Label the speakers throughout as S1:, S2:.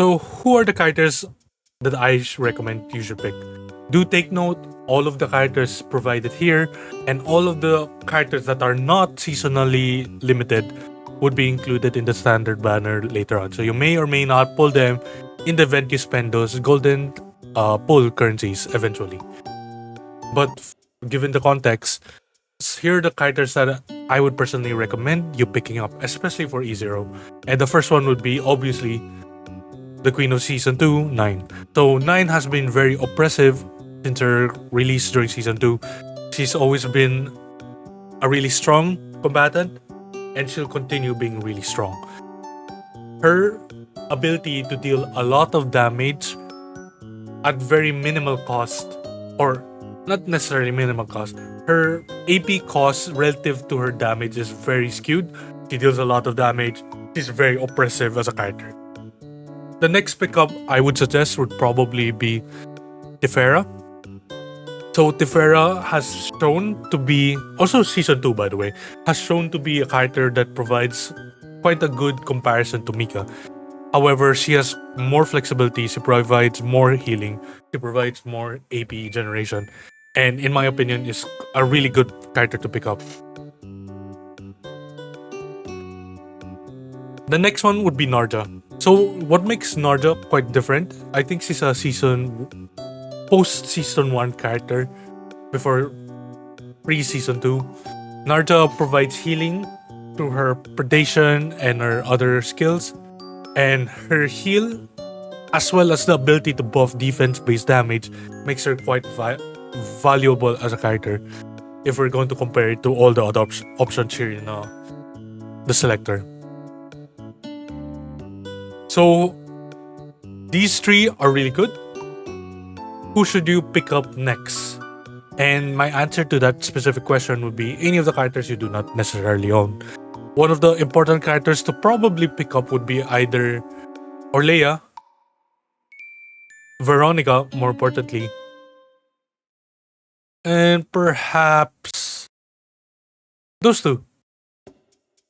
S1: So who are the characters that I recommend you should pick? Do take note, all of the characters provided here and all of the characters that are not seasonally limited would be included in the standard banner later on. So you may or may not pull them in the event you spend those golden pull currencies eventually. But given the context, here are the characters that I would personally recommend you picking up, especially for E0. And the first one would be obviously the Queen of Season 2, 9. So 9 has been very oppressive since her release during Season 2. She's always been a really strong combatant, and she'll continue being really strong. Her ability to deal a lot of damage at very minimal cost, or not necessarily minimal cost, her AP cost relative to her damage is very skewed. She deals a lot of damage. She's very oppressive as a character. The next pickup I would suggest would probably be Tifera. So Tifera has shown to be, also Season 2 by the way, has shown to be a character that provides quite a good comparison to Mika. However, she has more flexibility, she provides more healing, she provides more AP generation, and in my opinion is a really good character to pick up. The next one would be Narja. So what makes Narja quite different? I think she's a post-season 1 character before pre-season 2. Narja provides healing through her predation and her other skills, and her heal as well as the ability to buff defense-based damage makes her quite valuable as a character if we're going to compare it to all the other options here in the Selector. So these three are really good. Who should you pick up next? And my answer to that specific question would be any of the characters you do not necessarily own. One of the important characters to probably pick up would be either Orlea, Veronica, more importantly, and perhaps those two.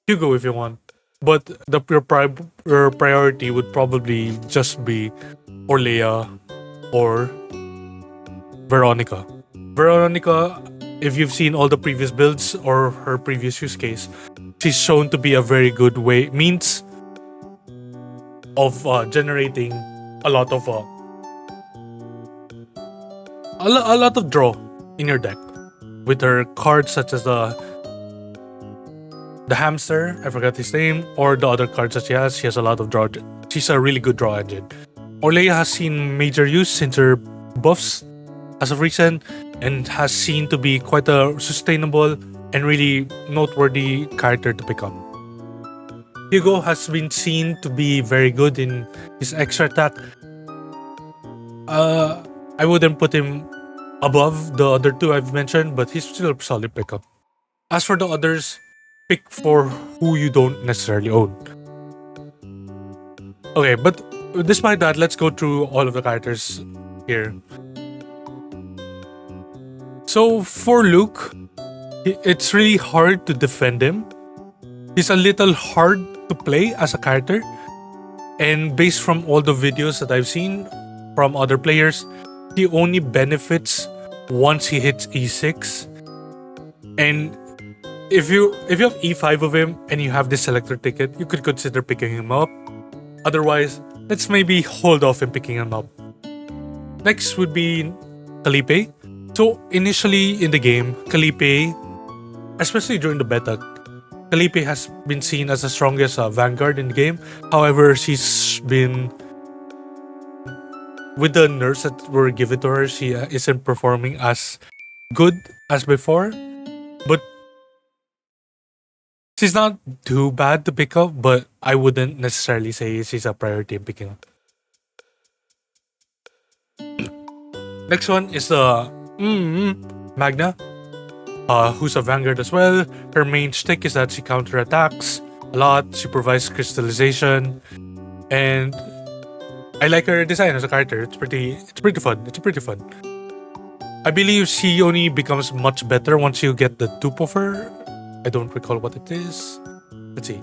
S1: Hugo if you want. But your priority would probably just be Orlea or Veronica. Veronica, if you've seen all the previous builds or her previous use case, she's shown to be a very good means of generating a lot of a lot of draw in your deck with her cards such as the hamster, I forgot his name, or the other cards that she has. She has a lot of draw. She's a really good draw engine. Orlea has seen major use since her buffs as of recent and has seen to be quite a sustainable and really noteworthy character to pick up. Hugo has been seen to be very good in his extra attack. I wouldn't put him above the other two I've mentioned, but he's still a solid pickup. As for the others, pick for who you don't necessarily own. Okay, but despite that, let's go through all of the characters here. So for Luke, it's really hard to defend him. He's a little hard to play as a character. And based from all the videos that I've seen from other players, he only benefits once he hits E6. And if you have E5 of him and you have this Selector ticket, you could consider picking him up. Otherwise, let's maybe hold off in picking him up. Next would be Calipe. So initially in the game, Calipe, especially during the beta, Calipe has been seen as the strongest vanguard in the game. However, she's been, with the nerfs that were given to her, she isn't performing as good as before. But she's not too bad to pick up, but I wouldn't necessarily say she's a priority in picking up. Next one is the Magna, who's a vanguard as well. Her main shtick is that she counterattacks a lot. She provides crystallization, and I like her design as a character. It's pretty fun. I believe she only becomes much better once you get the dupe of her. I don't recall what it is. Let's see.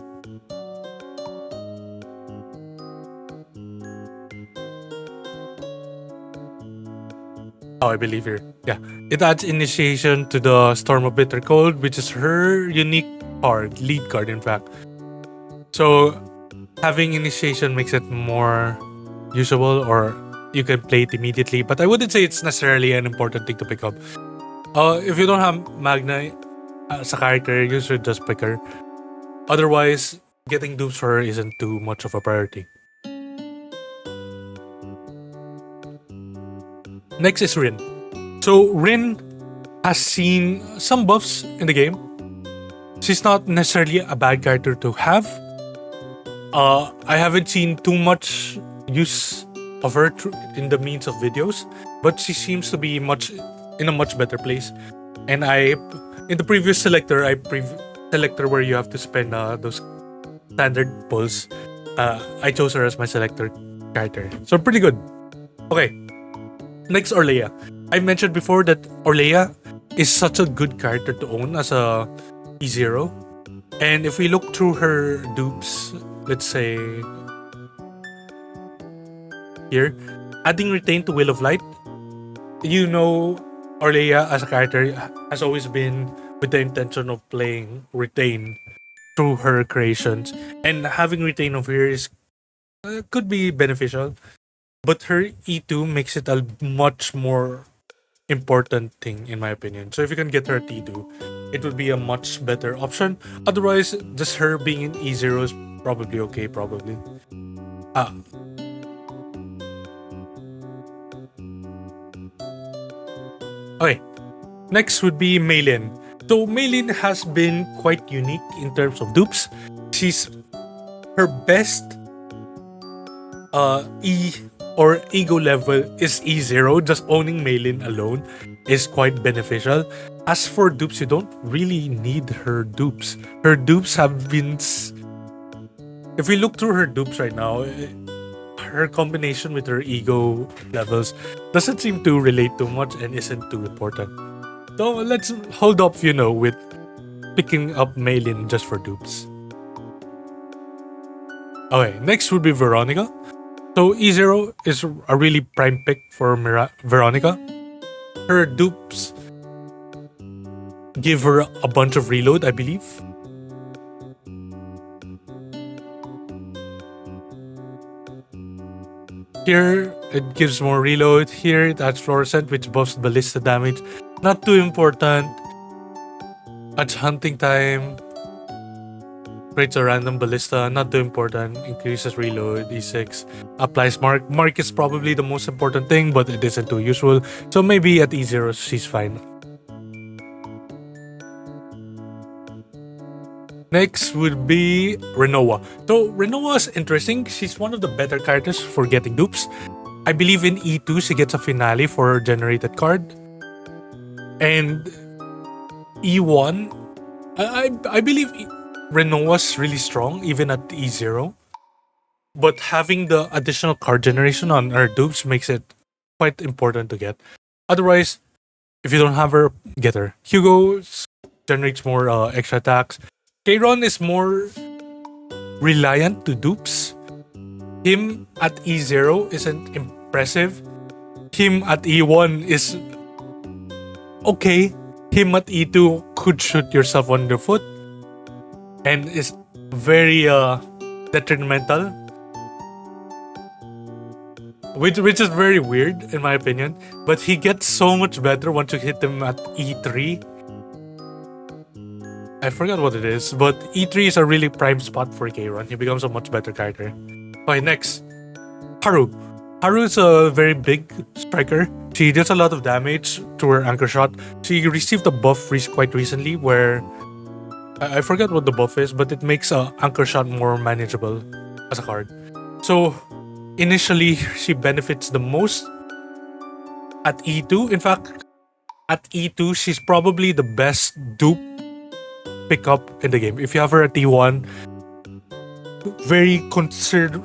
S1: Oh, I believe here. Yeah. It adds initiation to the Storm of Bitter Cold, which is her unique card, lead card, in fact. So having initiation makes it more usable, or you can play it immediately. But I wouldn't say it's necessarily an important thing to pick up. If you don't have Magna as a character, you should just pick her. Otherwise, getting dupes for her isn't too much of a priority. Next is Rin. So Rin has seen some buffs in the game. She's not necessarily a bad character to have. I haven't seen too much use of her in the means of videos, but she seems to be in a much better place. And in the previous selector, selector where you have to spend those standard pulls, I chose her as my selector character. So pretty good. Okay. Next, Orlea. I mentioned before that Orlea is such a good character to own as a E0. And if we look through her dupes, let's say here, adding Retain to Will of Light, you know Orlea as a character has always been with the intention of playing Retain through her creations. And having Retain over here could be beneficial. But her E2 makes it a much more important thing, in my opinion. So if you can get her at E2, it would be a much better option. Otherwise, just her being in E0 is probably okay, probably. Okay, next would be Maylin. So Maylin has been quite unique in terms of dupes. Her best or ego level is E0. Just owning Maylin alone is quite beneficial. As for dupes, you don't really need her dupes. Her dupes have been... If we look through her dupes right now, her combination with her ego levels doesn't seem to relate too much and isn't too important. So let's hold off, with picking up Maylin just for dupes. Okay, next would be Veronica. So E0 is a really prime pick for Veronica. Her dupes give her a bunch of reload, I believe. Here, it gives more reload. Here, it adds Fluorescent, which buffs ballista damage. Not too important. Adds hunting time. Creates a random ballista, not too important. Increases reload, E6. Applies mark. Mark is probably the most important thing, but it isn't too useful. So maybe at E0, she's fine. Next would be Renoa. So Renoa is interesting. She's one of the better characters for getting dupes. I believe in E2, she gets a finale for her generated card. And E1, I believe Renoa's really strong, even at E0. But having the additional card generation on her dupes makes it quite important to get. Otherwise, if you don't have her, get her. Hugo generates more extra attacks. Kayron is more reliant to dupes. Him at E0 isn't impressive. Him at E1 is okay. Him at E2 could shoot yourself on the foot and is very detrimental, which is very weird in my opinion. But he gets so much better once you hit him at E3. I forgot what it is, but E3 is a really prime spot for Kayron. He becomes a much better character. Okay, next, Haru. Haru is a very big striker. She does a lot of damage to her anchor shot. She received a buff quite recently where I forgot what the buff is, but it makes anchor shot more manageable as a card. So initially, she benefits the most at E2. In fact, at E2, she's probably the best dupe pickup in the game. If you have her at E1, very consider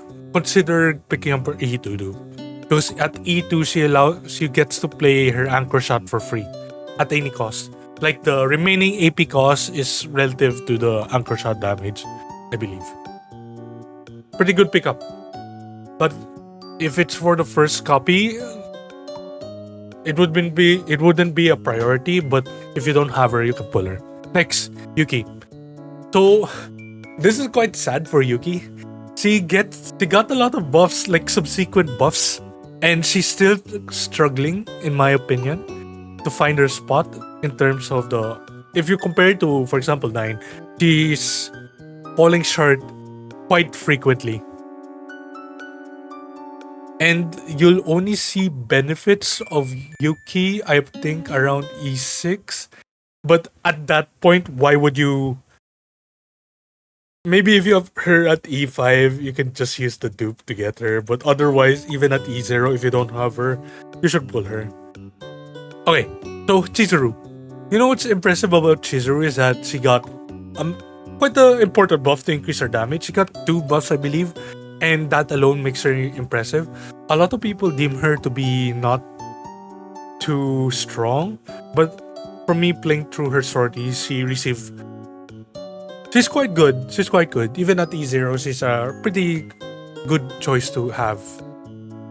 S1: picking up her E2 dupe. Because at E2, she gets to play her anchor shot for free at any cost. Like the remaining AP cost is relative to the anchor shot damage, I believe. Pretty good pickup. But if it's for the first copy, it wouldn't be a priority, but if you don't have her, you can pull her. Next, Yuki. So this is quite sad for Yuki. She got a lot of buffs, like subsequent buffs, and she's still struggling, in my opinion, to find her spot in terms of the. If you compare to, for example, 9, she's falling short quite frequently. And you'll only see benefits of Yuki, I think, around E6. But at that point, why would you? Maybe if you have her at E5, you can just use the dupe to get her. But otherwise, even at E0, if you don't have her, you should pull her. Okay, so Chizuru. You know what's impressive about Chizuru is that she got quite an important buff to increase her damage. She got 2 buffs, I believe, and that alone makes her impressive. A lot of people deem her to be not too strong, but for me, playing through her sorties, she's quite good. She's quite good. Even at E0, she's a pretty good choice to have.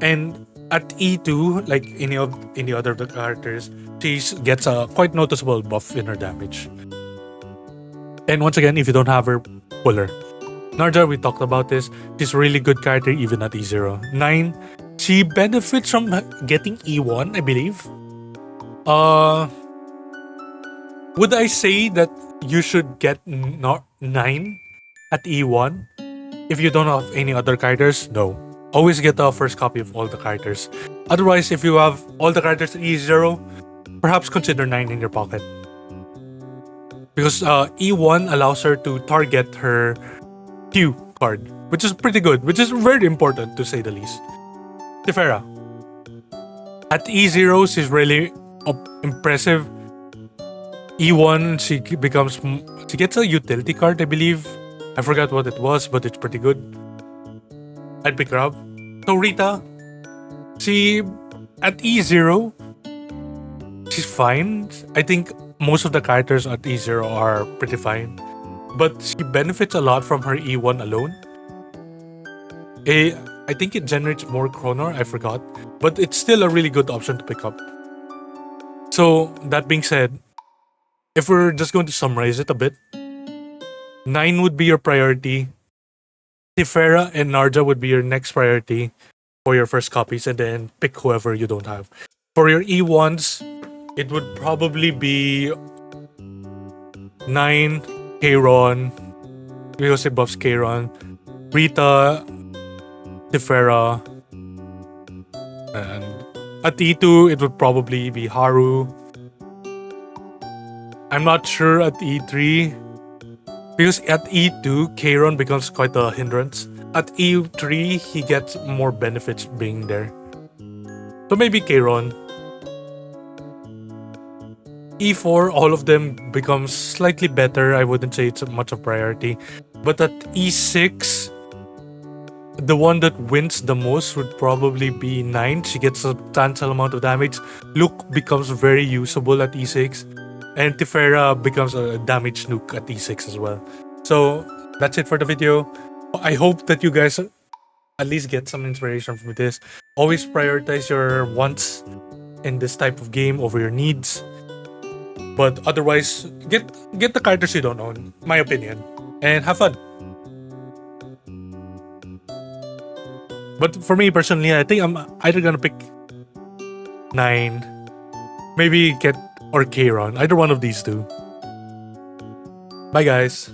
S1: And at E2, like any other of the characters, she gets a quite noticeable buff in her damage. And once again, if you don't have her, pull her. Narja, we talked about this. She's a really good character even at E0. 9, she benefits from getting E1, I believe. Would I say that you should get 9 at E1 if you don't have any other characters? No. Always get the first copy of all the characters. Otherwise, if you have all the characters at E0, perhaps consider 9 in your pocket. Because E1 allows her to target her Q card, which is pretty good, which is very important to say the least. Tifera. At E0, she's really impressive. E1, she gets a utility card, I believe. I forgot what it was, but it's pretty good. I'd pick her up. So Rita, she at E0, she's fine. I think most of the characters at E0 are pretty fine. But she benefits a lot from her E1 alone. I think it generates more chrono, I forgot. But it's still a really good option to pick up. So that being said, if we're just going to summarize it a bit, 9 would be your priority. Tifera and Narja would be your next priority for your first copies, and then pick whoever you don't have. For your E1s, it would probably be 9, Kayron, because it buffs Kayron, Rita, Tifera, and at E2, it would probably be Haru. I'm not sure at E3, because at E2, Kayron becomes quite a hindrance. At E3, he gets more benefits being there. So maybe Kayron. E4, all of them becomes slightly better. I wouldn't say it's much of a priority. But at E6, the one that wins the most would probably be 9. She gets a substantial amount of damage. Luke becomes very usable at E6. And Tifera becomes a damage nuke at E6 as well. So that's it for the video. I hope that you guys at least get some inspiration from this. Always prioritize your wants in this type of game over your needs. But otherwise, get the characters you don't own, my opinion. And have fun. But for me personally, I think I'm either gonna pick 9, maybe get or Kayron, either one of these two. Bye guys.